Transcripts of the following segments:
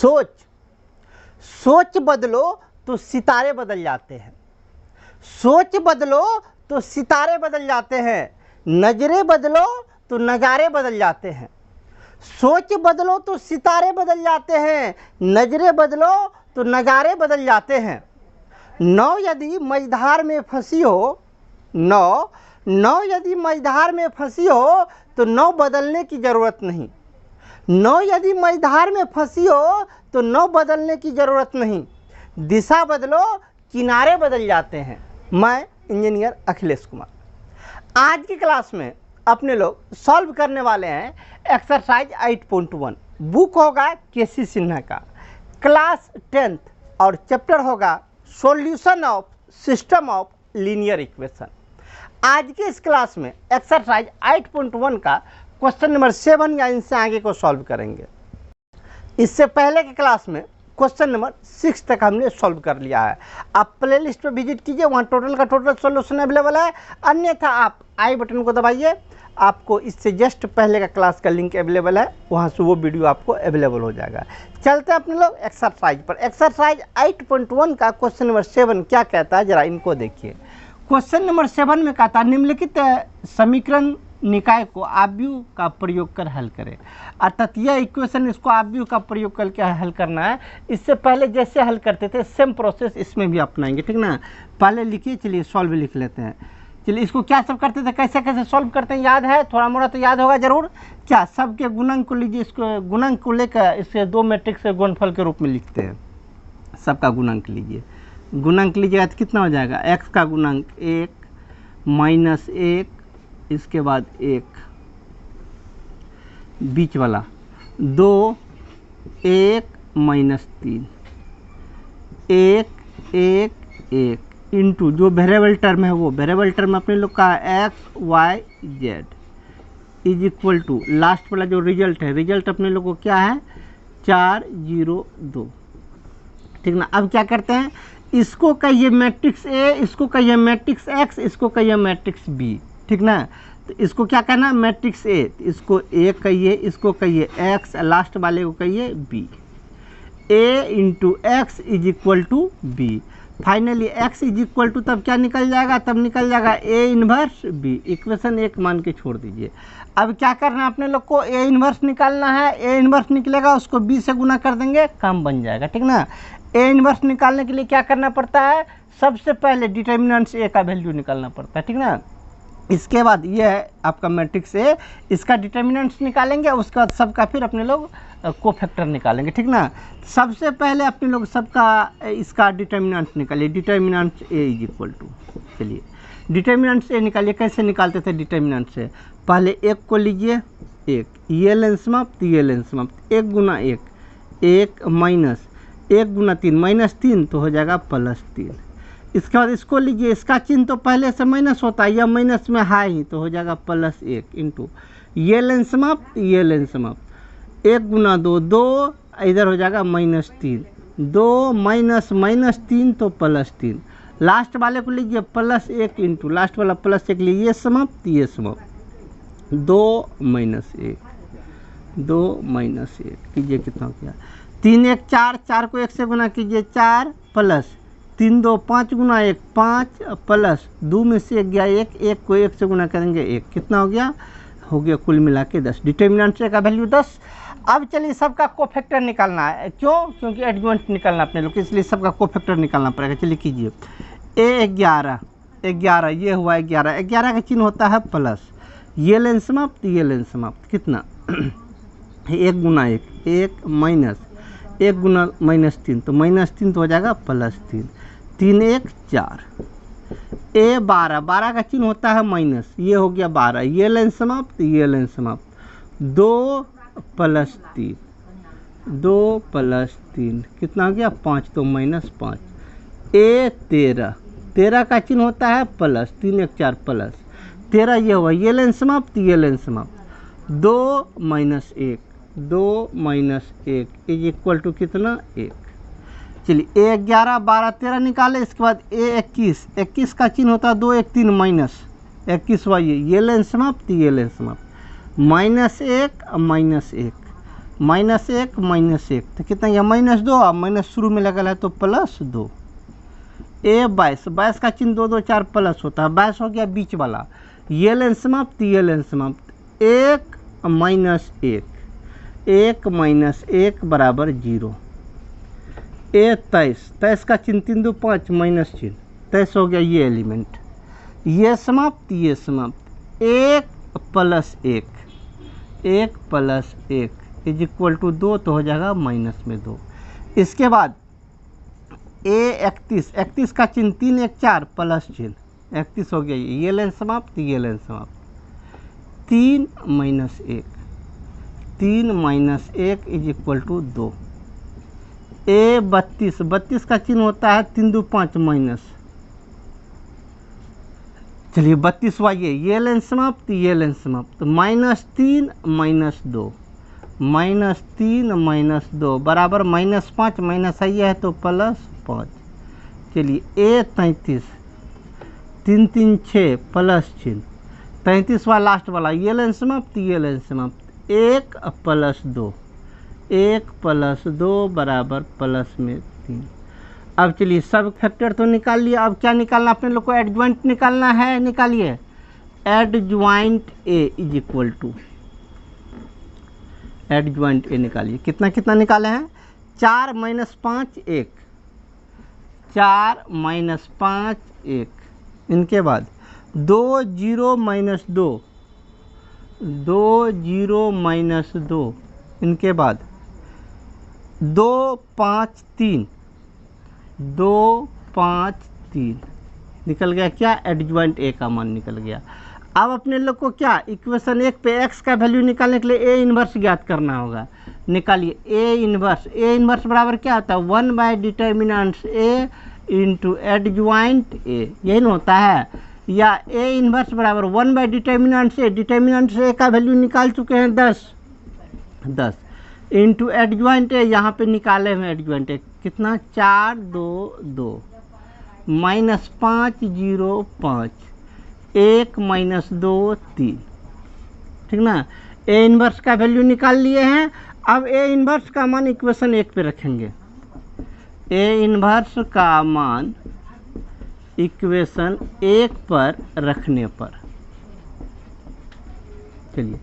सोच, सोच बदलो तो सितारे बदल जाते हैं। सोच बदलो तो सितारे बदल जाते हैं, नजरें बदलो तो नज़ारे बदल जाते हैं। सोच बदलो तो सितारे बदल जाते हैं, नजरें बदलो तो नज़ारे बदल जाते हैं। नाव यदि मझधार में फंसी हो, नाव यदि मझधार में फंसी हो तो नाव बदलने की ज़रूरत नहीं। नाव यदि मझधार में फंसी हो तो नाव बदलने की ज़रूरत नहीं, दिशा बदलो किनारे बदल जाते हैं। मैं इंजीनियर अखिलेश कुमार। आज की क्लास में अपने लोग सॉल्व करने वाले हैं एक्सरसाइज 8.1। बुक होगा केसी सिन्हा का, क्लास 10th, और चैप्टर होगा solution of system of linear equation. आज के इस क्लास में एक्सरसाइज 8.1 का क्वेश्चन नंबर 7 या इनसे आगे को सॉल्व करेंगे। इससे पहले के क्लास में क्वेश्चन नंबर 6 तक हमने सॉल्व कर लिया है। आप प्ले लिस्ट पर विजिट कीजिए, वहाँ टोटल का टोटल सॉल्यूशन अवेलेबल है। अन्यथा आप आई बटन को दबाइए, आपको इससे जस्ट पहले का क्लास का लिंक अवेलेबल है, वहाँ से वो वीडियो आपको अवेलेबल हो जाएगा। चलते हैं अपने लोग एक्सरसाइज पर। एक्सरसाइज 8.1 का क्वेश्चन नंबर 7 क्या कहता है, जरा इनको देखिए। क्वेश्चन नंबर 7 में कहता है निम्नलिखित समीकरण निकाय को आव्यूह का प्रयोग कर हल करें। अर्थात यह इक्वेशन इसको आव्यूह का प्रयोग करके हल करना है। इससे पहले जैसे हल करते थे सेम प्रोसेस इसमें भी अपनाएंगे, ठीक ना। पहले लिखिए, चलिए सॉल्व लिख लेते हैं। चलिए इसको क्या सब करते थे, कैसे कैसे सॉल्व करते हैं, याद है? थोड़ा मोड़ा तो याद होगा जरूर। क्या सबके गुणक को लीजिए, इसको गुणक को लेकर इसके दो मैट्रिक्स के गुणनफल के रूप में लिखते हैं। सबका गुणक लीजिए, गुणक लीजिएगा तो कितना हो जाएगा? x का गुणक 1 माइनस 1, इसके बाद 1, बीच वाला 2, 1 माइनस 3, 1 1 1 इंटू जो वेरिएबल टर्म है वो वेरिएबल टर्म अपने लोग का x y z is equal to last वाला जो रिजल्ट है, रिजल्ट अपने लोग को क्या है? 402, ठीक ना। अब क्या करते हैं, इसको कहिए मैट्रिक्स ए, इसको कहिए मैट्रिक्स एक्स, इसको कहिए मैट्रिक्स बी, ठीक ना। तो इसको क्या कहना है? मैट्रिक्स ए, इसको ए कहिए, इसको कहिए एक्स, लास्ट वाले को कहिए B. A into x is equal to B. Finally x is equal to तब क्या निकल जाएगा? तब निकल जाएगा a इन्वर्स b। इक्वेशन 1 मान के छोड़ दीजिए। अब क्या करना है अपने लोग को? a इन्वर्स निकालना है। a इन्वर्स निकलेगा, उसको b से गुना कर देंगे, काम बन जाएगा, ठीक ना। a इन्वर्स निकालने के लिए क्या करना पड़ता है? सबसे पहले डिटर्मिनेंट से a का वैल्यू निकालना पड़ता है, ठीक ना। इसके बाद ये है आपका मैट्रिक्स ए, इसका डिटर्मिनेंट्स निकालेंगे, उसके बाद सबका फिर अपने लोग कोफैक्टर निकालेंगे, ठीक ना। सबसे पहले अपने लोग सबका इसका डिटर्मिनेंट निकालिए। Determinant A is equal to, चलिए डिटर्मिनेंट ए निकालिए। कैसे निकालते थे डिटर्मिनेंट से? पहले 1 को लीजिए, 1 ये लेंथ समाप्त, ये लेंथ समाप्त, 1 गुना 1 1 माइनस 1 गुना 3 माइनस 3 तो हो जाएगा प्लस 3। इसके बाद इसको लीजिए, इसका चिन्ह तो पहले से माइनस होता है, या माइनस में है ही, तो हो जाएगा प्लस 1 इंटू ये लेंथ समाप्त, ये लेंथ समाप्त, 1 गुना 2 2, इधर हो जाएगा माइनस 3, 2 माइनस माइनस 3 तो प्लस 3। लास्ट वाले को लीजिए प्लस 1 इंटू लास्ट वाला प्लस 1 लिए, ये समाप्त, ये समाप्त, 2 माइनस 1, 2 माइनस 1 कीजिए, कितना हो गया? 3 1 4, 4 को 1 से गुना कीजिए, 4 प्लस 3 2 5 गुना 1 5 प्लस 2 में से 1 गया 1, 1 को 1 से गुना करेंगे 1, कितना हो गया? हो गया कुल मिला के 10। डिटर्मिनेंट से का वैल्यू 10। अब चलिए सबका कोफैक्टर निकालना है। क्यों? क्योंकि एडजॉइंट निकालना अपने लोग, इसलिए सबका कोफैक्टर निकालना पड़ेगा। चलिए कीजिए, ए 11 11, ये हुआ 11, 11 का चिन्ह होता है प्लस, ये लेंथ समाप्त, ये लेंथ समाप्त, कितना? 1 गुना 1 1 माइनस 1 गुना माइनस 3 तो माइनस 3 तो हो जाएगा प्लस 3, 3 1 4, ए 12, 12 का चिन्ह होता है माइनस, ये हो गया 12, ये लाइन समाप्त, ये लाइन समाप्त, 2 प्लस 3, 2 प्लस 3 कितना हो गया? 5 तो माइनस 5, ए 13, 13 का चिन्ह होता है प्लस, 3 1 4 प्लस 13, ये हुआ ये लाइन समाप्त, ये लाइन समाप्त, 2 minus 1, 2 minus 1 is equal to कितना? 1। चलिए ए 11 12 13 निकाले। इसके बाद ए 21, 21 का चिन्ह होता है 2 1 3 माइनस 21 हुआ, ये लाइन समाप्त, ये लाइन समाप्त, -1 -1 -1 तो कितना गया -2, अब माइनस शुरू में लगल है तो +2। ए 22 का चिन्ह 2 2 4 प्लस होता है, 22 हो गया बीच वाला, ये लेन समाप्त, ये लेन समाप्त। 1 - 1 बराबर 0। ए 23 का चिन्ह 3 2 5 माइनस चिन्ह, 23 हो गया ये एलिमेंट, ये समाप्त, ये समाप्त। 1 + 1 इज इक्वल टू 2 तो हो जाएगा -2। इसके बाद ए 31 का चिन्ह 3 1 4 प्लस चिन्ह, 31 हो गया ये लाइन समाप्त, ये लाइन समाप्त। 3 - 1 इज इक्वल टू 2। ए 32 का चिन्ह होता है 3 2 5 माइनस, चलिए 32 वाइए, ये लाइन समाप्त, ये लाइन समाप्त। -3 - 2 बराबर -5 माइनस है ये है तो +5। चलिए ए 33 3 3 6 प्लस चिन्ह, 33 वाला लास्ट वाला, ये लाइन समाप्त, ये लाइन समाप्त। 1 + 2 बराबर +3। अब चलिए सब फैक्टर तो निकाल लिया, अब क्या निकालना अपने लोग को, एडजॉइंट निकालना है, निकालिए। Adjoint A is equal to, adjoint A निकालिए, कितना कितना निकाले हैं, 4 - 5 1, 4 - 5 1, इनके बाद 2 0 - 2, 2 0 - 2, इनके बाद 2 5 3, 2 5 3 निकल गया, क्या एडजॉइंट ए का मान निकल गया। अब अपने लोग को क्या इक्वेशन 1 पे x का वैल्यू निकालने के लिए ए इन्वर्स ज्ञात करना होगा, निकालिए। ए इन्वर्स बराबर क्या होता है, 1/डिटर्मिनेंट्स ए इंटू एडजॉइंट ए, यही ना होता है, या ए इन्वर्स बराबर 1/डिटर्मिनेंट्स ए, डिटर्मिनेंट्स ए का वैल्यू निकाल चुके हैं 10 इंटू एडजॉइंट ए, यहाँ पे निकाले हुए एडजॉइंट ए कितना, 4 2 2 -5 0 5 1 - 2 3, ठीक ना। ए इन्वर्स का वैल्यू निकाल लिए हैं, अब ए इन्वर्स का मान इक्वेशन 1 पे रखेंगे। ए इन्वर्स का मान इक्वेशन 1 पर रखने पर, चलिए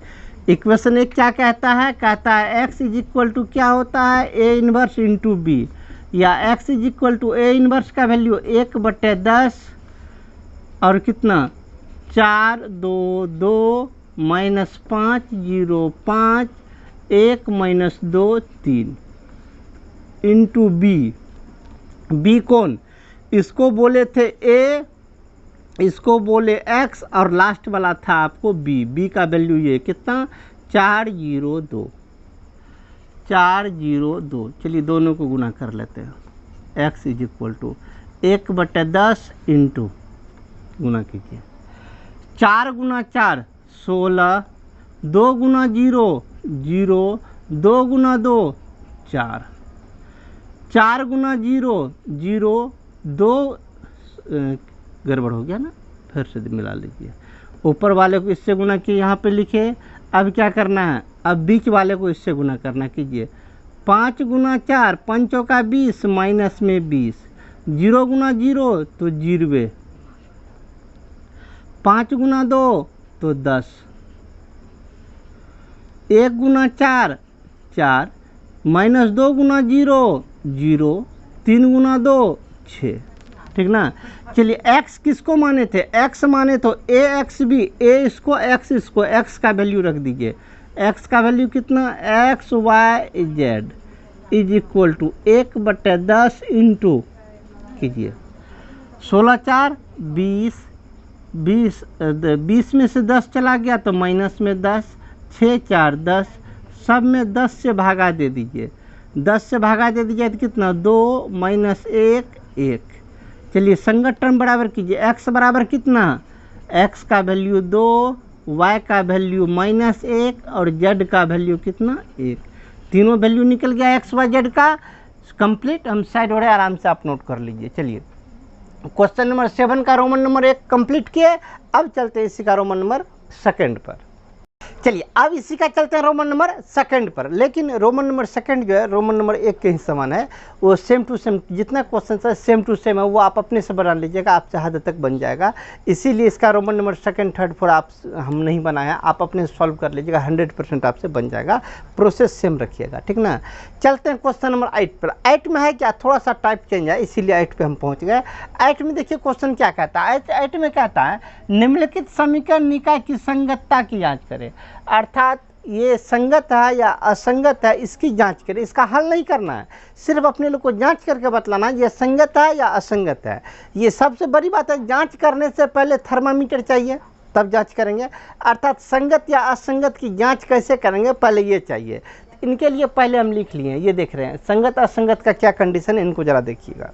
इक्वेशन 1 क्या कहता है, कहता है x इज इक्वल टू क्या होता है, ए इन्वर्स इंटू बी, या x is equal to A inverse का वैल्यू 1/10 और कितना 4 2 2 -5 0 5 1 - 2 3 इंटू बी कौन, इसको बोले थे ए, इसको बोले x और लास्ट वाला था आपको बी का वैल्यू ये कितना 4 0 2 4 0 2, चलिए दोनों को गुना कर लेते हैं। x is equal to 1/10 into गुना कीजिए, 4 × 4 16, 2 × 0 0, 2 × 2 4, 4 × 0 0, 2 गड़बड़ हो गया ना, फिर से मिला लीजिए। ऊपर वाले को इससे गुना किए, यहाँ पे लिखे। अब क्या करना है, अब बीच वाले को इससे गुना करना, कीजिए। 5 × 4 5 का 20 माइनस में 20, 0 × 0 तो 0, 5 × 2 तो 10, 1 × 4 4, -2 × 0 0, 3 × 2 6, ठीक ना। चलिए x किसको माने थे, x माने तो ए एक्स बी, ए इसको x का वैल्यू रख दीजिए। x का वैल्यू कितना, x y z is equal to 1/10 into कीजिए 16 4 20, 20 में से 10 चला गया तो माइनस में 10, 6 4 10, सब में 10 से भागा दे दीजिए, 10 से भागा दे दीजिए तो कितना 2 -1 1। चलिए संगत टर्म बराबर कीजिए, x बराबर कितना, x का वैल्यू 2, y का वैल्यू -1 और z का वैल्यू कितना 1, तीनों वैल्यू निकल गया x y z का कंप्लीट। हम साइड हो रहे आराम से आप नोट कर लीजिए। चलिए क्वेश्चन नंबर 7 का रोमन नंबर 1 कंप्लीट किए, अब चलते हैं इसी का रोमन नंबर 2 पर। चलिए अब इसी का चलते हैं रोमन नंबर सेकंड पर। लेकिन रोमन नंबर सेकंड जो है रोमन नंबर 1 के ही समान है, वो सेम टू सेम, जितना क्वेश्चन है सेम टू सेम है, वो आप अपने से बना लीजिएगा, आपसे हद तक बन जाएगा। इसीलिए इसका Roman number second third four आप हम नहीं बनाया, आप अपने सॉल्व कर लीजिएगा, 100% आपसे बन जाएगा। प्रोसेस सेम रखिएगा, ठीक ना। चलते हैं क्वेश्चन नंबर 8 पर। 8 में है क्या, थोड़ा सा टाइप चेंज है, इसीलिए 8 पे हम पहुँच गए। 8 में देखिए क्वेश्चन क्या कहता है, 8 में कहता है निम्नलिखित समीकरण निकाय की संगतता की जाँच करें। अर्थात ये संगत है या असंगत है, इसकी जांच करें, इसका हल नहीं करना है, सिर्फ अपने लोग को जांच करके बतलाना ये संगत है या असंगत है। ये सबसे बड़ी बात है, जांच करने से पहले थर्मामीटर चाहिए, तब जांच करेंगे। अर्थात संगत या असंगत की जांच कैसे करेंगे, पहले ये चाहिए। इनके लिए पहले हम लिख लिए, ये देख रहे हैं संगत असंगत का क्या कंडीशन है, इनको ज़रा देखिएगा।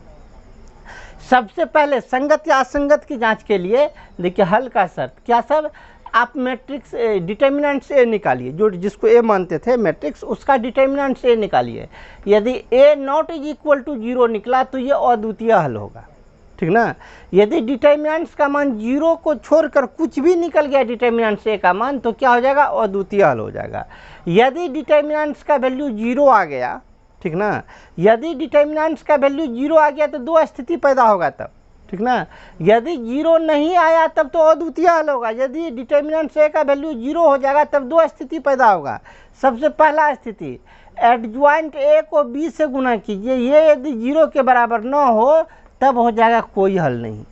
सबसे पहले संगत या असंगत की जाँच के लिए देखिए हल का शर्त क्या, सब आप मैट्रिक्स डिटर्मिनेंट ए निकालिए, जो जिसको ए मानते थे मैट्रिक्स, उसका डिटर्मिनेंट ए निकालिए। यदि ए नॉट इज इक्वल टू 0 निकला तो ये अद्वितीय हल होगा, ठीक ना। यदि डिटर्मिनेंट्स का मान 0 को छोड़कर कुछ भी निकल गया डिटर्मिनेंट्स ए का मान, तो क्या हो जाएगा, अद्वितीय हल हो जाएगा। यदि डिटर्मिनेंट्स का वैल्यू 0 आ गया, ठीक ना, यदि डिटर्मिनेंट्स का वैल्यू 0 आ गया तो दो स्थिति पैदा होगा तब, ठीक ना। यदि 0 नहीं आया तब तो अद्वितीय हल होगा। यदि डिटर्मिनेंट ए का वैल्यू 0 हो जाएगा तब दो स्थिति पैदा होगा। सबसे पहला स्थिति, एडज्वाइंट ए को बी से गुना कीजिए, ये यदि 0 के बराबर न हो तब हो जाएगा कोई हल नहीं।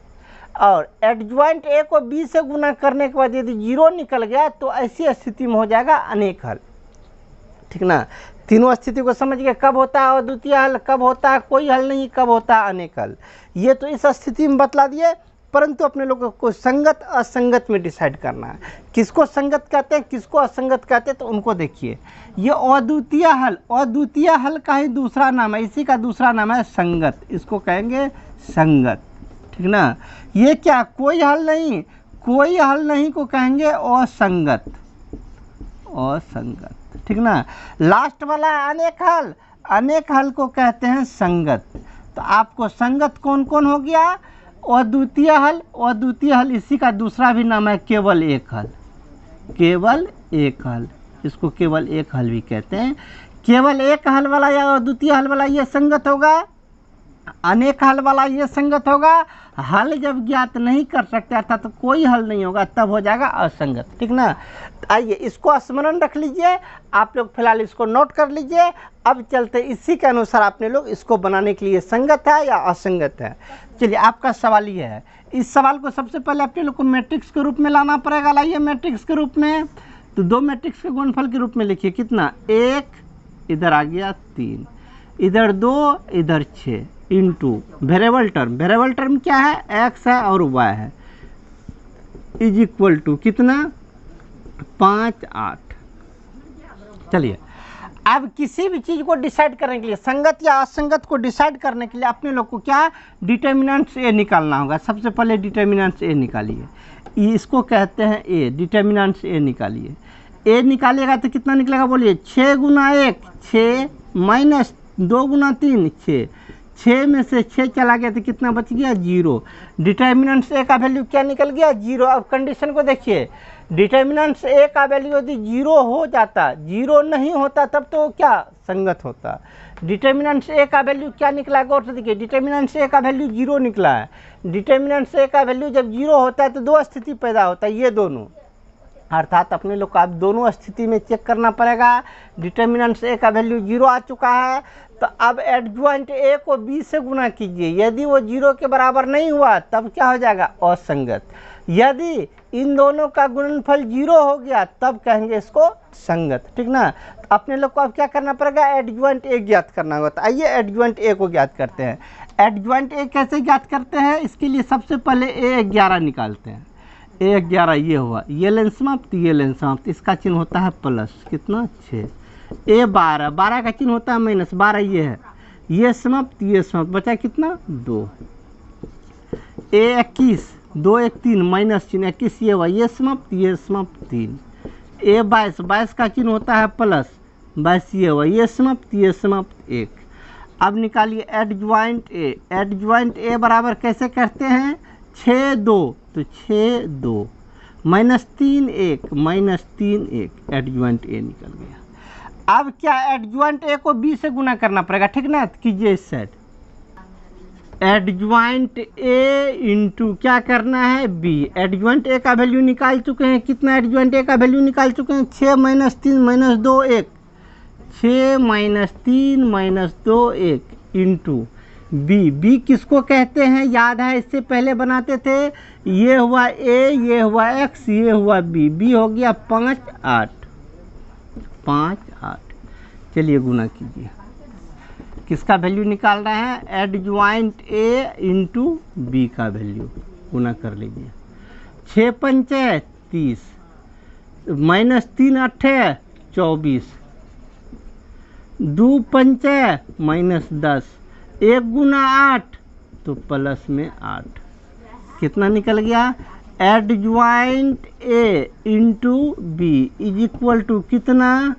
और एडज्वाइंट ए को बी से गुना करने के बाद यदि 0 निकल गया तो ऐसी स्थिति में हो जाएगा अनेक हल, ठीक ना। तीनों स्थिति को समझ गए, कब होता है अद्वितीय हल, कब होता है कोई हल नहीं, कब होता है अनेक हल। ये तो इस स्थिति में बतला दिए, परंतु अपने लोगों को संगत असंगत में डिसाइड करना है, किसको संगत कहते हैं किसको असंगत कहते हैं। तो उनको देखिए, ये अद्वितीय हल, अद्वितीय हल का ही दूसरा नाम है, इसी का दूसरा नाम है संगत, इसको कहेंगे संगत, ठीक ना। ये क्या, कोई हल नहीं, कोई हल नहीं को कहेंगे असंगत, असंगत, ठीक ना। लास्ट वाला अनेक हल, अनेक हल को कहते हैं संगत। तो आपको संगत कौन कौन हो गया, अद्वितीय हल, अद्वितीय हल इसी का दूसरा भी नाम है केवल एक हल, केवल एक हल, इसको केवल एक हल भी कहते हैं। केवल एक हल वाला या अद्वितीय हल वाला ये संगत होगा, अनेक हल वाला ये संगत होगा। हल जब ज्ञात नहीं कर सकते अर्थात तो कोई हल नहीं होगा, तब हो जाएगा असंगत, ठीक ना। आइए इसको स्मरण रख लीजिए, आप लोग फिलहाल इसको नोट कर लीजिए। अब चलते इसी के अनुसार आपने लोग इसको बनाने के लिए संगत है या असंगत है। चलिए आपका सवाल ये है, इस सवाल को सबसे पहले अपने लोग को मैट्रिक्स के रूप में लाना पड़ेगा। लाइए मैट्रिक्स के रूप में, तो दो मैट्रिक्स के गुणनफल के रूप में लिखिए, कितना, 1 इधर आ गया 3, इधर 2 इधर 6 into variable term, variable term क्या है, x है और y है, इज इक्वल टू कितना, 5 8। चलिए अब किसी भी चीज़ को डिसाइड करने के लिए, संगत या असंगत को डिसाइड करने के लिए अपने लोग को क्या डिटर्मिनेंट्स ए निकालना होगा। सबसे पहले डिटर्मिनेंट्स ए निकालिए, इसको कहते हैं ए, डिटर्मिनेंट्स ए निकालिए। ए निकालिएगा तो कितना निकलेगा बोलिए, 6 गुना 1 6 माइनस 2 गुना 3 6, 6 में से 6 चला गया तो कितना बच गया, 0। डिटर्मिनेंट्स ए का वैल्यू क्या निकल गया, 0। अब कंडीशन को देखिए, डिटर्मिनेंट्स ए का वैल्यू यदि 0 हो जाता, 0 नहीं होता तब तो क्या संगत होता। डिटर्मिनेंट्स ए का वैल्यू क्या निकला, गौर से देखिए, डिटर्मिनेंट्स ए का वैल्यू 0 निकला है। डिटर्मिनेंट्स ए का वैल्यू जब 0 होता है तो दो स्थिति पैदा होता है, ये दोनों, अर्थात अपने लोग को आप दोनों स्थिति में चेक करना पड़ेगा। डिटर्मिनेंट्स ए का वैल्यू 0 आ चुका है, तो अब एडज्वाइंट ए को बी से गुना कीजिए। यदि वो 0 के बराबर नहीं हुआ तब क्या हो जाएगा, असंगत। यदि इन दोनों का गुणनफल 0 हो गया तब कहेंगे इसको संगत, ठीक ना। तो अपने लोग को अब क्या करना पड़ेगा, एडज्वाइंट ए ज्ञात करना होगा। तो आइए एडज्वाइंट ए को ज्ञात करते हैं। एडज्वाइंट ए कैसे ज्ञात करते हैं, इसके लिए सबसे पहले A11 निकालते हैं। A11 ये हुआ, ये लेन समाप्त, ये लेन समाप्त, इसका चिन्ह होता है प्लस, कितना 6। A12, 12 का चिन्ह होता है माइनस, 12 ये है, ये समाप्त, ये समाप्त, बचा कितना 2। A21, 2 1 3 माइनस चिन्ह, 21 ये हुआ, ये समाप्त 3। A22, 22 का चिन्ह होता है प्लस, 22 ये हुआ, ये समाप्त 1। अब निकालिए एडज्वाइंट ए। एडज्वाइंट ए बराबर कैसे करते हैं, 6 2, तो 6 2 -3 1 -3 1 एडजॉइंट ए निकल गया। अब क्या एडजॉइंट ए को बी से गुना करना पड़ेगा, ठीक ना। कीजिए इस साइड एडजॉइंट ए इंटू क्या करना है बी। एडजॉइंट ए का वैल्यू निकाल चुके हैं, कितना एडजॉइंट ए का वैल्यू निकाल चुके हैं 6 - 3 - 2 1 6 - 3 - 2 1 इंटू बी। बी किसको कहते हैं याद है, इससे पहले बनाते थे। ये हुआ ए, ये हुआ एक्स, ये हुआ बी। बी हो गया 5 8 5 8। चलिए गुना कीजिए, किसका वैल्यू निकाल रहे हैं एडजॉइंट ए इंटू बी का वैल्यू गुना कर लीजिए। 6 5 30 -3 8 24 2 5 -10 1 गुना 8 तो प्लस में 8 कितना निकल गया adjoint A into B is equal to कितना,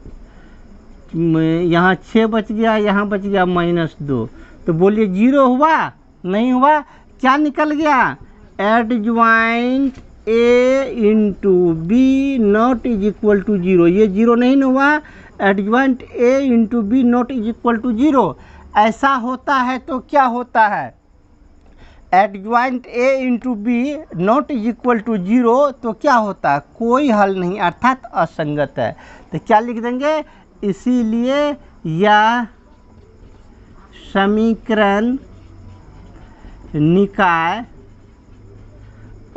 यहाँ 6 बच गया, यहाँ बच गया -2, तो बोलिए 0 हुआ नहीं हुआ, क्या निकल गया adjoint A into B not is equal to 0। ये 0 नहीं ना हुआ, adjoint A into B not is equal to 0। ऐसा होता है तो क्या होता है adjoint A into B not is equal to 0 तो क्या होता है कोई हल नहीं, अर्थात असंगत है। तो क्या लिख देंगे, इसीलिए यह समीकरण निकाय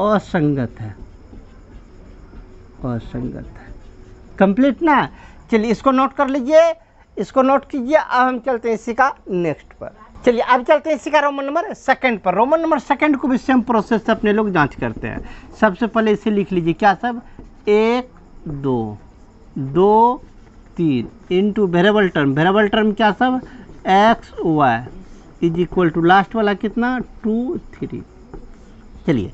असंगत है, असंगत है। कंप्लीट ना। चलिए इसको नोट कर लीजिए, इसको नोट कीजिए। अब हम चलते हैं इसी का नेक्स्ट पर। चलिए अब चलते हैं इसी का रोमन नंबर सेकंड पर। रोमन नंबर सेकंड को भी सेम प्रोसेस से अपने लोग जांच करते हैं। सबसे पहले इसे लिख लीजिए, क्या सब 1 2 2 3 इंटू वेरिएबल टर्म क्या सब x y is equal to last वाला कितना 2 3। चलिए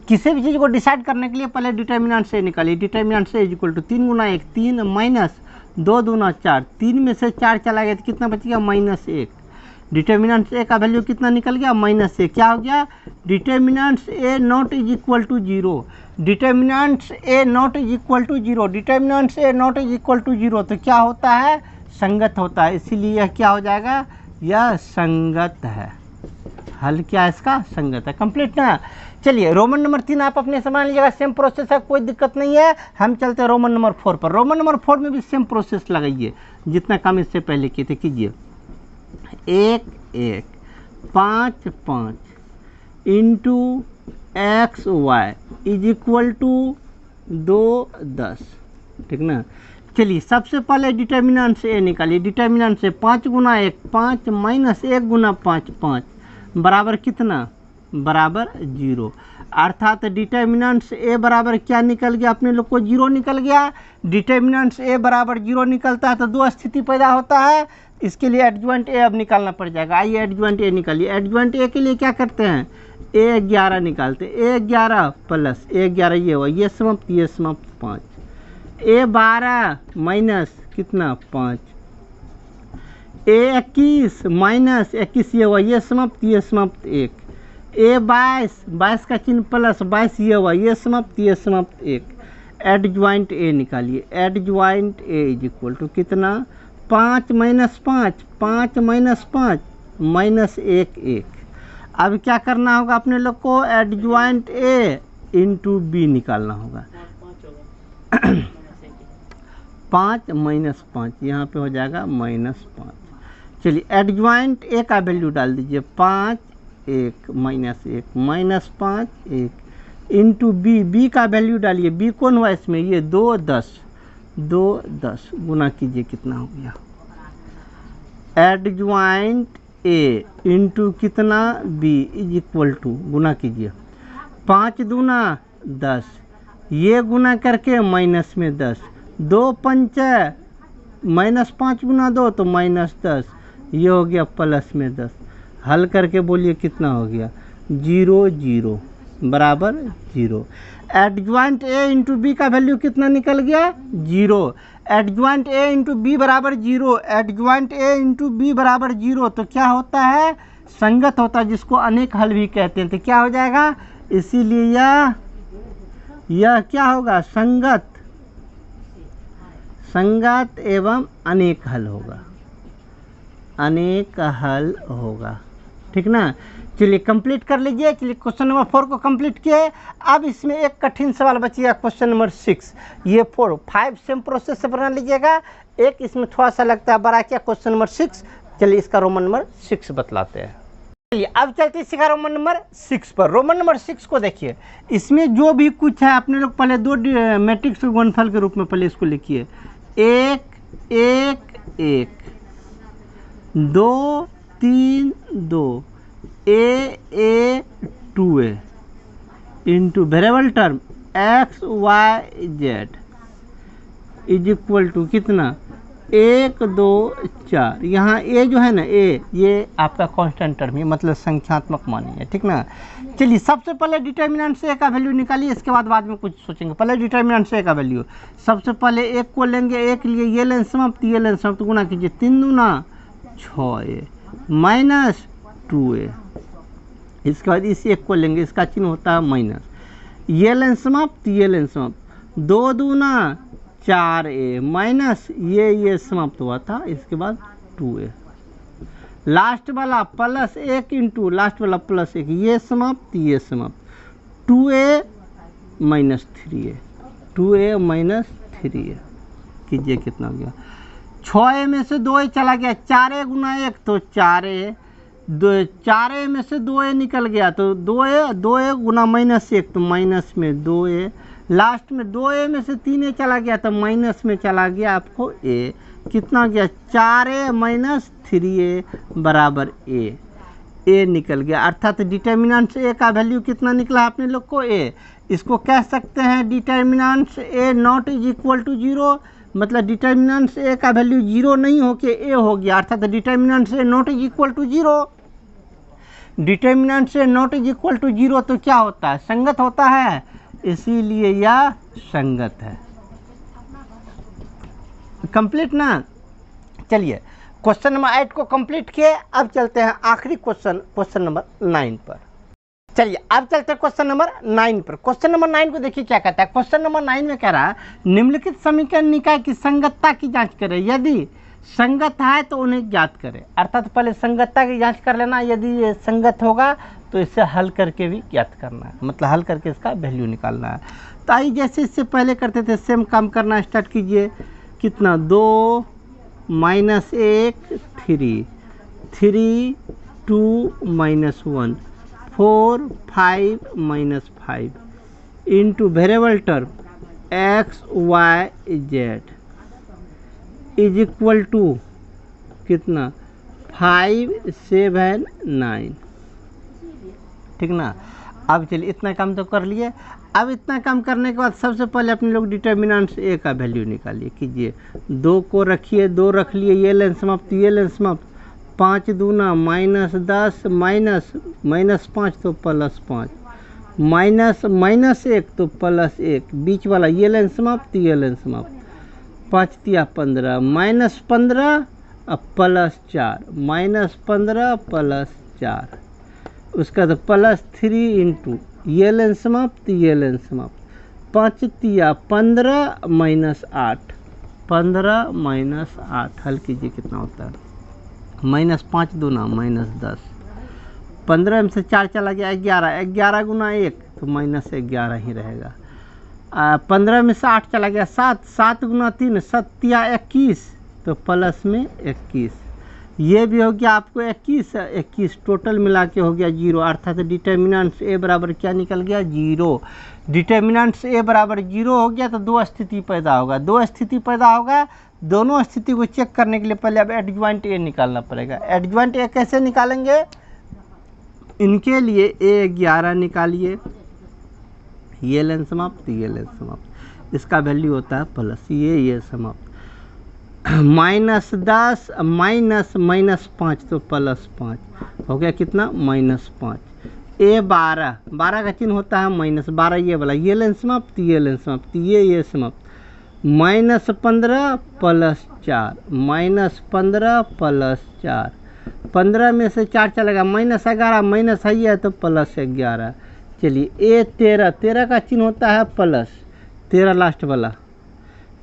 किसी भी चीज़ को डिसाइड करने के लिए पहले डिटर्मिनेंट से निकालिए। डिटर्मिनेंट से इज इक्वल टू 3 गुना 1 3 माइनस 2 दूना 4, 3 में से 4 चला गया तो कितना बच गया -1। डिटर्मिनेंट ए का वैल्यू कितना निकल गया -1। क्या हो गया determinant A not is equal to 0। Determinants A not is equal to 0, determinants A not is equal to 0 तो क्या होता है संगत होता है, इसीलिए यह क्या हो जाएगा यह संगत है। हल क्या है इसका संगत है। कंप्लीट ना। चलिए रोमन नंबर 3 आप अपने समझ लीजिएगा, सेम प्रोसेस है, कोई दिक्कत नहीं है। हम चलते हैं रोमन नंबर 4 पर। रोमन नंबर 4 में भी सेम प्रोसेस लगाइए, जितना काम इससे पहले किए थे कीजिए। 1 1 5 5 into x y is equal to 2 10, ठीक ना। चलिए सबसे पहले डिटर्मिनेंट से ए निकालिए। डिटर्मिनेंट से 5 गुना 1 5 माइनस 1 गुना 5 5 बराबर कितना बराबर 0। अर्थात डिटर्मिनेंट से ए बराबर क्या निकल गया अपने लोग को 0 निकल गया। डिटर्मिनेंट से ए बराबर 0 निकलता है तो दो स्थिति पैदा होता है, इसके लिए एडजॉइंट ए अब निकालना पड़ जाएगा। आइए एडजॉइंट ए निकालिए। एडजॉइंट ए के लिए क्या करते हैं ए 11 निकालते, ए 11 प्लस ए 11 ये हुआ, ये समाप्त 5, ए 12 माइनस कितना 5, ए 21 माइनस 21 ये हुआ, ये समाप्त 1, ए 22 का चिन्ह प्लस 22 ये हुआ, ये समाप्त 1। एडजॉइंट ए निकालिए। Adjoint A is equal to कितना 5 माइनस 5 5 माइनस 5 माइनस 1 1। अब क्या करना होगा अपने लोग को एडजॉइंट ए इंटू बी निकालना होगा। 5 माइनस 5 यहाँ पे हो जाएगा -5। चलिए एडजॉइंट ए का वैल्यू डाल दीजिए 5 1 माइनस 1 -5 1 इंटू बी। बी का वैल्यू डालिए, बी कौन हुआ इसमें ये 2 10 गुना कीजिए कितना हो गया एडजॉइंट ए इंटू कितना बी इज इक्वल टू गुना कीजिए 5 दूना 10, ये गुना करके माइनस में 10, 2 5 -5 गुना 2 तो -10, ये हो गया प्लस में 10। हल करके बोलिए कितना हो गया 0 0 बराबर 0। एडजॉइंट ए इंटू बी का वैल्यू कितना निकल गया 0। एडजॉइंट ए इंटू बी बराबर 0, एडजॉइंट ए इंटू बी बराबर 0 तो क्या होता है संगत होता है, जिसको अनेक हल भी कहते हैं। तो क्या हो जाएगा इसीलिए यह यह क्या होगा, संगत, संगत एवं अनेक हल होगा, अनेक हल होगा। ठीक ना। चलिए कंप्लीट कर लीजिए। चलिए क्वेश्चन नंबर 4 को कंप्लीट किए। अब इसमें एक कठिन सवाल बचिएगा, क्वेश्चन नंबर 6। ये 4 5 सेम प्रोसेस से बना लीजिएगा। एक इसमें थोड़ा सा लगता है बड़ा, क्या क्वेश्चन नंबर 6। चलिए इसका रोमन नंबर 6 बतलाते हैं। चलिए अब चलते हैं इसका रोमन नंबर 6 पर। रोमन नंबर 6 को देखिए, इसमें जो भी कुछ है अपने लोग पहले 2 मैट्रिक्स के गुणनफल के रूप में पहले इसको लिखिए। 1 1 1 2 3 2 a 2a into variable term x y z is equal to कितना, 1 2 4। यहाँ a जो है ना, a ये आपका कांस्टेंट टर्म है, मतलब संख्यात्मक मान है। ठीक ना। चलिए सबसे पहले डिटर्मिनेंट से a का वैल्यू निकालिए, इसके बाद में कुछ सोचेंगे। पहले डिटर्मिनेंट से a का वैल्यू, सबसे पहले 1 को लेंगे, 1 लिए ये लें समाप्त, ये लें समाप्त, गुना कीजिए 3 दूना 6a माइनस 2a। इसके बाद इस 1 को लेंगे, इसका चिन्ह होता है माइनस, ये लें समाप्त, ये लें समाप्त, 2 दूना 4a माइनस ये समाप्त हुआ था, इसके बाद 2a। लास्ट वाला प्लस 1 इंटू लास्ट वाला प्लस 1, ये समाप्त, ये समाप्त, 2a minus 3a, 2a minus 3a कीजिए कितना हो गया। 6a में से 2a चला गया, 4a गुना 1 तो 4a, 4a में से 2a निकल गया तो 2a गुना माइनस 1 तो माइनस में 2a। लास्ट में 2a में से 3a चला गया तो माइनस में चला गया आपको a। कितना गया, 4a माइनस 3a बराबर a निकल गया। अर्थात डिटर्मिनेंट a का वैल्यू कितना निकला आपने लोग को, a। इसको कह सकते हैं determinant a not is equal to 0, मतलब डिटर्मिनेंट a का वैल्यू 0 नहीं हो के a हो गया, अर्थात determinant a not is equal to 0। Determinant a not is equal to 0 तो क्या होता है, संगत होता है, इसीलिए यह संगत है। कंप्लीट ना। चलिए क्वेश्चन नंबर 8 को कंप्लीट किए। अब चलते हैं आखिरी क्वेश्चन नंबर 9 पर। चलिए अब चलते हैं क्वेश्चन नंबर 9 पर। क्वेश्चन नंबर 9 को देखिए क्या कहता है। क्वेश्चन नंबर 9 में कह रहा है निम्नलिखित समीकरण निकाय की संगतता की जांच करें, यदि संगत है तो उन्हें ज्ञात करें। अर्थात पहले संगतता की जांच कर लेना, यदि ये संगत होगा तो इसे हल करके भी ज्ञात करना है, मतलब हल करके इसका वैल्यू निकालना है। तो आइए जैसे इससे पहले करते थे सेम काम करना स्टार्ट कीजिए। कितना, 2 minus 1 3 3 2 minus 1 4 5 minus 5 into variable term x y z is equal to कितना, 5 7 9। ठीक ना। अब चलिए इतना काम तो कर लिए। अब इतना काम करने के बाद सबसे पहले अपने लोग डिटर्मिनेंट a का वैल्यू निकालिए। कीजिए 2 को रखिए, 2 रख लिए, ये लें समाप्त, ये लें समाप्त, 5 दूना माइनस 10 माइनस 5 तो प्लस 5 माइनस 1 तो प्लस 1, बीच वाला ये लें समाप्त, ये लें समाप्त, 5 तिया 15 माइनस 15 अब प्लस 4 माइनस 15 प्लस 4, उसका तो प्लस 3 इंटू ये लें समाप्त, ये लें समाप्त, 5 तिया 15 माइनस 8 15 माइनस 8 हल कीजिए कितना होता है, माइनस 5 दूना माइनस 10, 15 में से 4 चला गया 11, 11 गुना 1 तो माइनस 11 ही रहेगा। 15 में से 8 चला गया 7, 7 गुना 3 7 21 तो प्लस में 21, ये भी हो गया आपको 21 टोटल मिला के हो गया 0। अर्थात डिटर्मिनेंट a बराबर क्या निकल गया, 0। डिटर्मिनेंट a बराबर 0 हो गया तो 2 स्थिति पैदा होगा, 2 स्थिति पैदा होगा। दोनों स्थिति को चेक करने के लिए पहले अब एडजॉइंट a निकालना पड़ेगा। एडजॉइंट a कैसे निकालेंगे, इनके लिए a 11 निकालिए, ये लें समाप्त, ये लें समाप्त, इसका वैल्यू होता है प्लस, ये समाप्त, माइनस 10 माइनस 5 तो प्लस 5 हो गया कितना, माइनस 5, a 12 का चिन्ह होता है माइनस 12, ये वाला ये लें समाप्त, ये लें समाप्त, ये समाप्त, माइनस 15 प्लस 4 माइनस 15 प्लस 4, 15 में से 4 चलेगा माइनस 11 माइनस है तो प्लस 11, चलिए ए 13, 13 का चिन्ह होता है प्लस, 13 लास्ट वाला,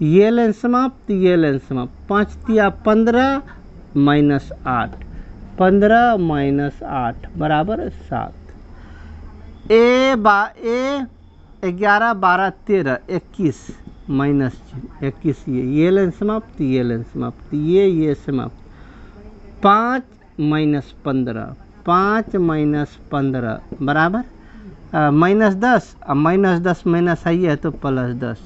ये लाइन समाप्त, ये लाइन समाप्त, 5 तिया 15 माइनस 8, 15 माइनस 8 बराबर 7। ए 11 12 13 21 माइनस 21, ये लाइन समाप्त, ये लाइन समाप्त, ये समाप्त, 5 माइनस 15, 5 माइनस 15 बराबर माइनस 10, अब माइनस 10 माइनस आई है तो प्लस 10।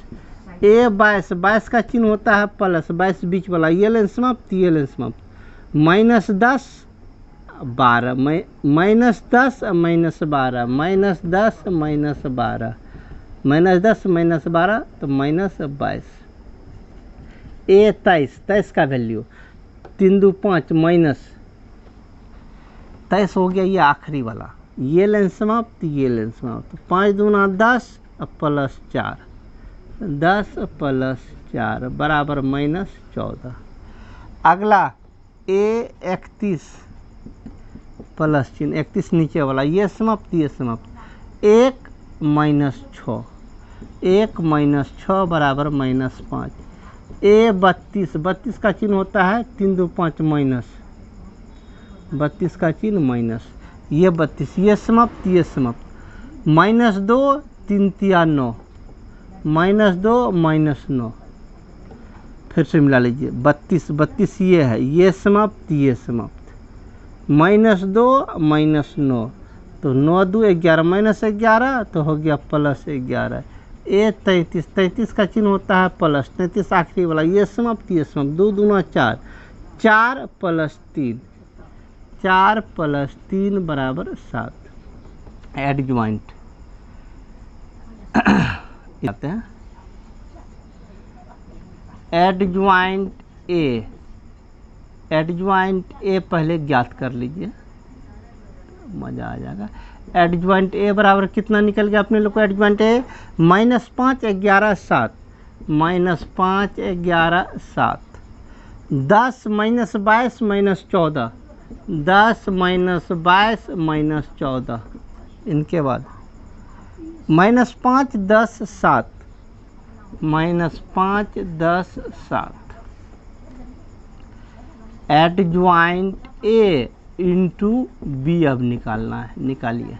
ए 22, 22 का चिन्ह होता है प्लस, 22 बीच वाला, ये लाइन समाप्त, ये लाइन समाप्त, minus 10 12 minus 10 minus 12 minus 10 minus 12 minus 10 minus 12 तो माइनस 22। ए 23, 23 का वैल्यू 3 2 5 माइनस 23 हो गया, ये आखिरी वाला, ये लाइन समाप्त, ये लाइन समाप्त, 5 दूना 10 प्लस 4, 10 प्लस 4 बराबर माइनस 14। अगला ए 31 प्लस चिन्ह, 31 नीचे वाला, ये समाप्त, ये समाप्त, 1 माइनस 6, 1 माइनस 6 बराबर माइनस 5। ए 32, 32 का चिन्ह होता है 3 2 5 माइनस, 32 का चिन्ह माइनस, ये 32, ये समाप्त, ये समाप्त, माइनस 2 3 तिया 9, माइनस 2 माइनस 9, फिर से मिला लीजिए, 32 32 ये है, ये समाप्त, ये समाप्त, माइनस 2 माइनस 9 तो 9 2 11 माइनस 11 तो हो गया प्लस 11। ए 33, 33 का चिन्ह होता है प्लस, 33 आखिरी वाला, ये समाप्त, ये समाप्त, 2 दूना 4, 4 प्लस 3, 4 प्लस 3 बराबर 7। एडजॉइंट आते हैं, एडजॉइंट ए, एडजॉइंट ए पहले ज्ञात कर लीजिए, मज़ा आ जाएगा। एडजॉइंट ए बराबर कितना निकल गया अपने लोग को, adjoint A minus 5 11 7, minus 5 11 7, 10 minus 22 minus 14, 10 minus 22 minus 14, इनके बाद minus 5 10 7, minus 5 10 7। Adjoint A into B अब निकालना है, निकालिए,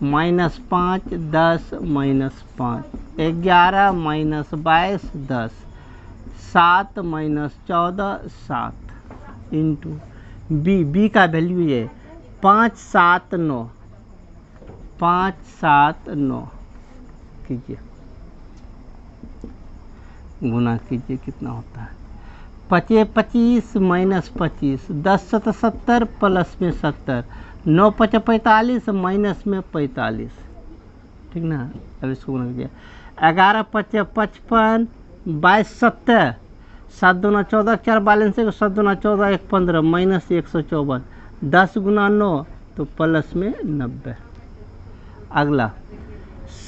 minus 5 10 minus 5, 11 minus 22 10, 7 minus 14 7 into B, B का वैल्यू ये 5 7 9, 5 7 9 कीजिए, गुना कीजिए, कितना होता है 25 माइनस 25, 10 7 70 प्लस में 70, 9 5 45 माइनस में 45, ठीक ना। अब इसको गुना कीजिए, 11 5 55, 22 70, 7 दूना 14, 4 बैलेंस है, 7 दूना 14 1 15 माइनस 154, 10 गुना 9 तो प्लस में 90। अगला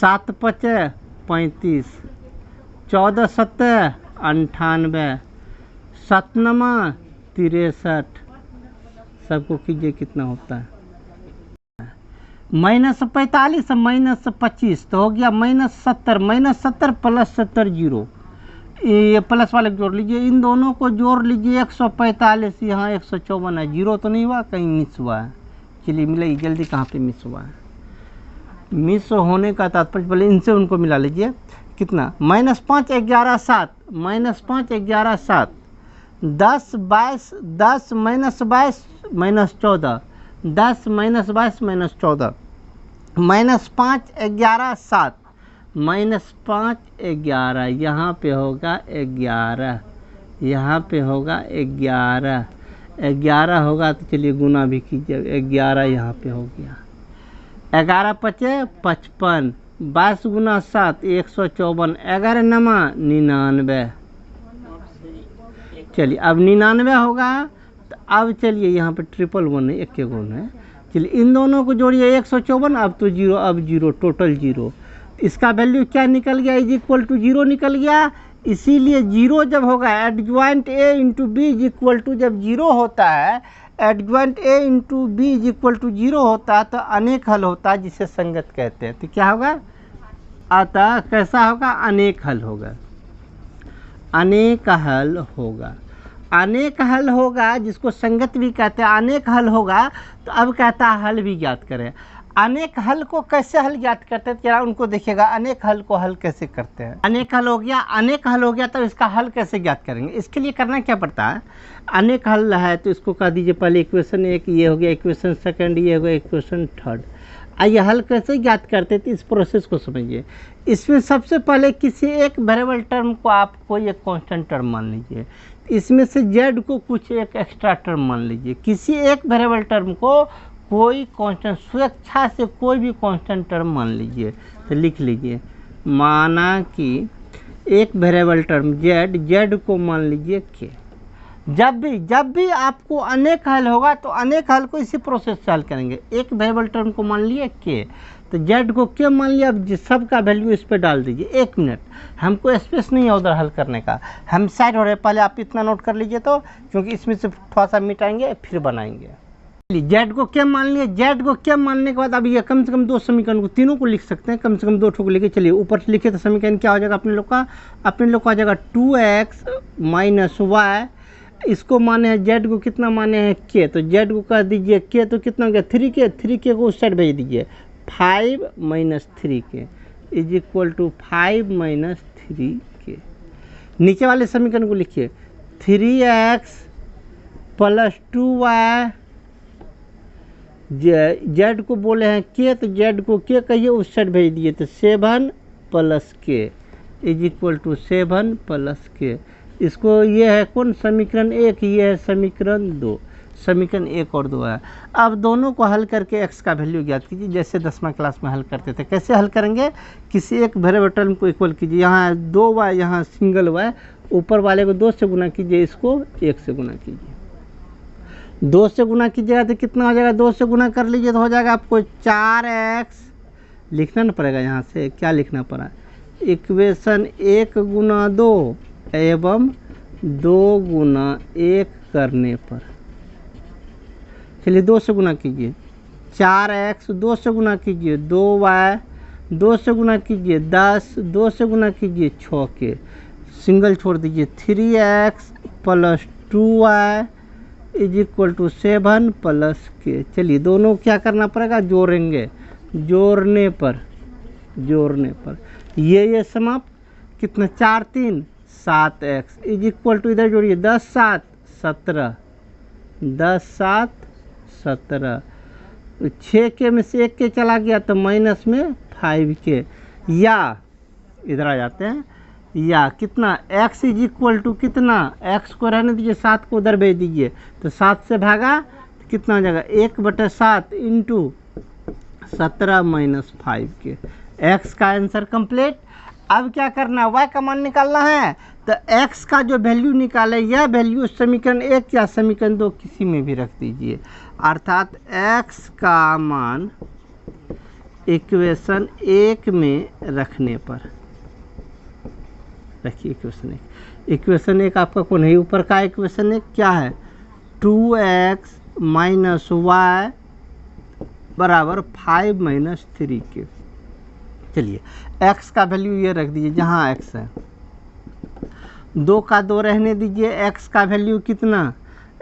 7 5 35, 14 7 98, 7 9 63, सबको कीजिए कितना होता है, माइनस 45 माइनस 25 तो हो गया माइनस 70, माइनस 70 प्लस 70 जीरो, ये प्लस वाले जोड़ लीजिए, इन दोनों को जोड़ लीजिए, 145, यहाँ 154 है, जीरो तो नहीं हुआ, कहीं मिस हुआ है, चलिए मिलाइए जल्दी, कहाँ पे मिस हुआ है, मिस होने का तात्पर्य पहले इनसे उनको मिला लीजिए, कितना minus 5 11 7, minus 5 11 7, 10 22 10 minus 22 minus 14, 10 minus 22 minus 14, minus 5 11 7, minus 5 11, यहाँ पे होगा 11, यहाँ पे होगा 11, 11 होगा तो चलिए गुना भी कीजिए, 11 यहाँ पे हो गया, 11 5 55, 22 गुना 7 154, 11 9 99, चलिए अब 99 होगा, तो अब चलिए यहाँ पे 111 है, एक के गुण है, चलिए इन दोनों को जोड़िए 154, अब तो जीरो, अब जीरो, टोटल जीरो, इसका वैल्यू क्या निकल गया, इज इक्वल टू जीरो निकल गया, इसीलिए जीरो जब होगा adjoint A into B is equal to, जब जीरो होता है adjoint A into B is equal to 0 होता है तो अनेक हल होता है, जिसे संगत कहते हैं। तो क्या होगा, अतः कैसा होगा, अनेक हल होगा, अनेक हल होगा, अनेक हल होगा, जिसको संगत भी कहते हैं। अनेक हल होगा तो अब कहता है हल भी ज्ञात करें। अनेक हल को कैसे हल ज्ञात करते हैं, जरा उनको देखिएगा। अनेक हल को हल कैसे करते हैं, अनेक हल हो गया, अनेक हल हो गया तो इसका हल कैसे ज्ञात करेंगे। इसके लिए करना क्या पड़ता है, अनेक हल है तो इसको कह दीजिए पहले इक्वेशन 1 ये हो गया, इक्वेशन सेकंड ये हो गया, इक्वेशन थर्ड। आइए हल कैसे ज्ञात करते थे, इस प्रोसेस को समझिए। इसमें सबसे पहले किसी एक वेरिएबल टर्म को आप कोई एक कांस्टेंट टर्म मान लीजिए, इसमें से z को कुछ एक एक्स्ट्रा टर्म मान लीजिए। किसी एक वेरिएबल टर्म को कोई कांस्टेंट, स्वेच्छा से कोई भी कांस्टेंट टर्म मान लीजिए। तो लिख लीजिए, माना कि एक वेरिएबल टर्म z को मान लीजिए k। जब भी आपको अनेक हल होगा तो अनेक हल को इसी प्रोसेस से हल करेंगे। एक वेरिएबल टर्म को मान लिए k, तो z को k मान लिया। अब सब का वैल्यू इस पर डाल दीजिए। 1 मिनट, हमको स्पेस नहीं है उधर हल करने का, हम साइड हो रहे। पहले आप इतना नोट कर लीजिए, तो क्योंकि इसमें से थोड़ा सा मिटाएंगे फिर बनाएंगे। z को k मान लिए। z को k मानने के बाद अब ये कम से कम 2 समीकरण को, तीनों को लिख सकते हैं, कम से कम 2 ठो को लेके चलिए। ऊपर से लिखे तो समीकरण क्या हो जाएगा अपने लोग का, आ जाएगा 2x माइनस वाई। इसको माने हैं z को, कितना माने हैं k, तो z को कह दीजिए k, तो कितना हो गया 3k। 3k को उस साइड भेज दीजिए, 5 minus 3k is equal to 5 minus 3k। नीचे वाले समीकरण को लिखिए, 3x प्लस 2y, z को बोले हैं k, तो z को k कहिए उस साइड भेज दिए, तो 7 plus k is equal to 7 plus k। इसको ये है कौन, समीकरण 1, ये है समीकरण 2। समीकरण 1 और 2 है। अब दोनों को हल करके x का वैल्यू ज्ञात कीजिए, जैसे 10वां क्लास में हल करते थे। कैसे हल करेंगे, किसी एक वेरिएबल टर्म को इक्वल कीजिए, यहाँ 2y, यहाँ सिंगल y, ऊपर वाले को 2 से गुना कीजिए, इसको 1 से गुना कीजिए। 2 से गुना कीजिएगा तो कितना हो जाएगा, 2 से गुना कर लीजिए तो हो जाएगा आपको 4x। लिखना ना पड़ेगा, यहाँ से क्या लिखना पड़ा, इक्वेशन 1 गुना 2 एवं 2 गुना 1 करने पर। चलिए 2 से गुना कीजिए, 4x, 2 से गुना कीजिए 2y, 2 से गुना कीजिए 10, 2 से गुना कीजिए 6k, सिंगल छोड़ दीजिए, 3x plus 2y is equal to 7 plus k। चलिए दोनों क्या करना पड़ेगा, जोड़ेंगे, जोड़ने पर ये समाप्त, कितना 4 3 7x इज इक्वल टू, इधर जोड़िए 10 7 17, 10 7 17, 6k में से 1k चला गया तो माइनस में 5k, या इधर आ जाते हैं, या कितना x इज इक्वल टू कितना, x को रहने दीजिए, 7 को उधर भेज दीजिए, तो 7 से भागा तो कितना हो जाएगा 1/7 इंटू 17 माइनस 5k। x का आंसर कंप्लीट। अब क्या करना है, y का मान निकालना है, तो x का जो वैल्यू निकाले, यह वैल्यू समीकरण 1 या समीकरण 2 किसी में भी रख दीजिए। अर्थात x का मान इक्वेशन 1 में रखने पर, रखिए इक्वेशन 1 आपका कौन है, ऊपर का इक्वेशन 1 क्या है, 2x माइनस वाई बराबर 5 माइनस 3k। चलिए x का वैल्यू ये रख दीजिए जहाँ x है, 2 का 2 रहने दीजिए। x का वैल्यू कितना,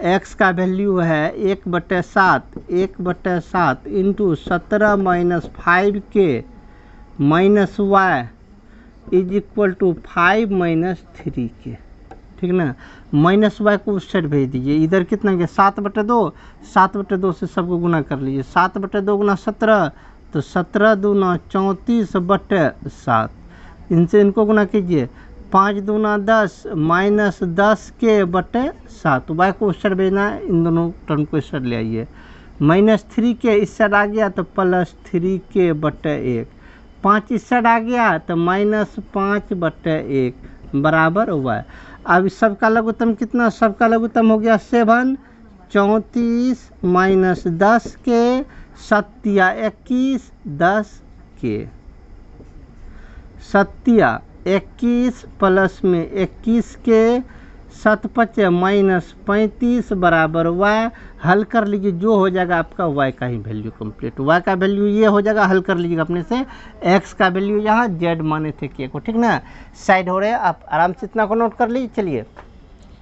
x का वैल्यू है 1/7 into 17 minus 5k minus y is equal to 5 minus 3k। ठीक ना, माइनस वाई को उस साइड भेज दीजिए। इधर कितना गया 7/2, 7/2 से सबको गुना कर लीजिए, 7/2 गुना 17, तो 17 दूना 34/7, इनसे इनको गुना कीजिए, 5 दूना 10 माइनस 10k/7, वाई को उस साइड भेजना है, इन दोनों टर्म को इस साइड ले आइए, माइनस 3k इस साइड आ गया तो प्लस 3k/1, 5 इस साइड आ गया तो माइनस 5/1 बराबर वाई। अब इस सबका लघुत्तम कितना, सबका लघुत्तम हो गया 7, 34 माइनस 10k, 7 21 10k, 7 21 प्लस में 21k 7 5 -35 बराबर y। हल कर लीजिए, जो हो जाएगा आपका y का ही वैल्यू कंप्लीट। y का वैल्यू ये हो जाएगा, हल कर लीजिएगा अपने से। x का वैल्यू यहाँ z माने थे k को, ठीक ना। साइड हो रहे हैं, आप आराम से इतना को नोट कर लीजिए। चलिए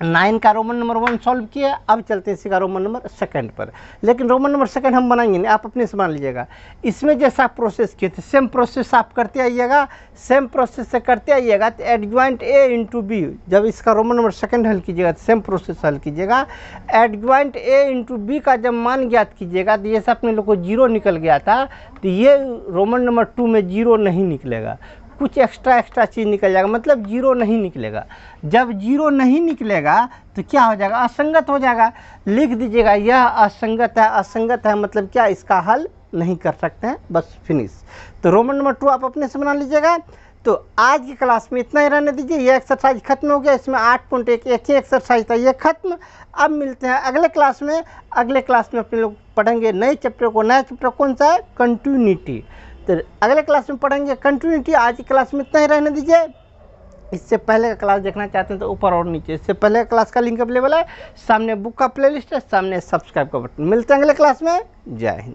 9 का रोमन नंबर 1 सॉल्व किया, अब चलते हैं सीधा रोमन नंबर 2 पर। लेकिन रोमन नंबर 2 हम बनाएंगे नहीं, आप अपने से बना लीजिएगा। इसमें जैसा प्रोसेस किए थे सेम प्रोसेस आप करते आइएगा, सेम प्रोसेस से करते आइएगा। तो एडजॉइंट a इंटू बी, जब इसका रोमन नंबर 2 हल कीजिएगा तो सेम प्रोसेस हल कीजिएगा। एडजॉइंट a इंटू बी का जब मान ज्ञात कीजिएगा तो जैसे अपने लोग को 0 निकल गया था, तो ये रोमन नंबर 2 में 0 नहीं निकलेगा, कुछ एक्स्ट्रा चीज़ निकल जाएगा, मतलब 0 नहीं निकलेगा। जब 0 नहीं निकलेगा तो क्या हो जाएगा, असंगत हो जाएगा। लिख दीजिएगा यह असंगत है। असंगत है मतलब क्या, इसका हल नहीं कर सकते हैं, बस फिनिश। तो रोमन नंबर 2 आप अपने से बना लीजिएगा। तो आज की क्लास में इतना ही रहने दीजिए, ये एक्सरसाइज खत्म हो गया। इसमें 8.1 एक ही एक्सरसाइज था, ये खत्म। अब मिलते हैं अगले क्लास में। अगले क्लास में अपने लोग पढ़ेंगे नए चैप्टर को। नया चैप्टर कौन सा है, कंटिन्यूटी। तो अगले क्लास में पढ़ेंगे कंटिन्यूटी। आज की क्लास में इतना ही रहने दीजिए। इससे पहले का क्लास देखना चाहते हैं तो ऊपर और नीचे, इससे पहले का क्लास का लिंक अवेलेबल है। सामने बुक का प्लेलिस्ट है, सामने सब्सक्राइब का बटन। मिलते हैं अगले क्लास में। जय हिंद।